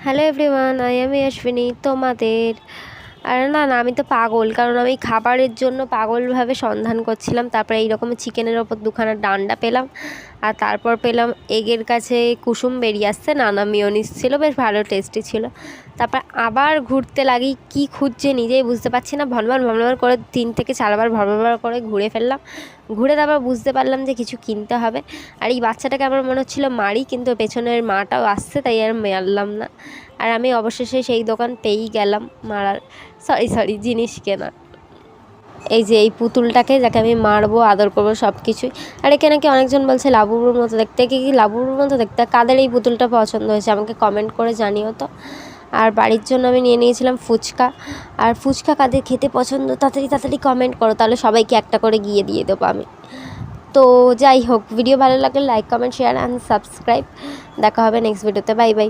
Hello everyone, আমি অশ্বিনী তোমাদের। আর না আমি তো পাগল, কারণ আমি খাবারের জন্য পাগলভাবে সন্ধান করছিলাম। তারপরে এইরকম চিকেনের ওপর দুখানা ডান্ডা পেলাম, আর তারপর পেলাম এগের কাছে কুসুম বেরিয়ে আসছে, নানা মিওনিস ছিল, বেশ ভালো টেস্টি ছিল। তারপর আবার ঘুরতে লাগি, কি খুঁজছে নিজেই বুঝতে পারছি না। ভনভন ভনভন করে 3 থেকে 4বার ভরভর করে ঘুরে ফেললাম। ঘুরে তারপর বুঝতে পারলাম যে কিছু কিনতে হবে। আর এই বাচ্চাটাকে আমার মনে হচ্ছিলো মারি, কিন্তু পেছনের মাটাও আসছে, তাই আর মারলাম না। আর আমি অবশেষে সেই দোকান পেয়েই গেলাম মারার, সরি জিনিস কেনার। এই যে এই পুতুলটাকে, যাকে আমি মারবো, আদর করবো, সব কিছুই। আর একে নাকি অনেকজন বলছে লাবুবুর মতো দেখতে। কি লাবুবুর মতো দেখতে? কাদের এই পুতুলটা পছন্দ হয়েছে আমাকে কমেন্ট করে জানিও তো। আর বাড়ির জন্য আমি নিয়ে নিয়েছিলাম ফুচকা। আর ফুচকা কাদের খেতে পছন্দ তাড়াতাড়ি তাড়াতাড়ি কমেন্ট করো, তাহলে সবাইকে একটা করে গিয়ে দিয়ে দেবো আমি। তো যাই হোক, ভিডিও ভালো লাগলে like, comment, share and subscribe. দেখা হবে নেক্সট ভিডিওতে। Bye bye.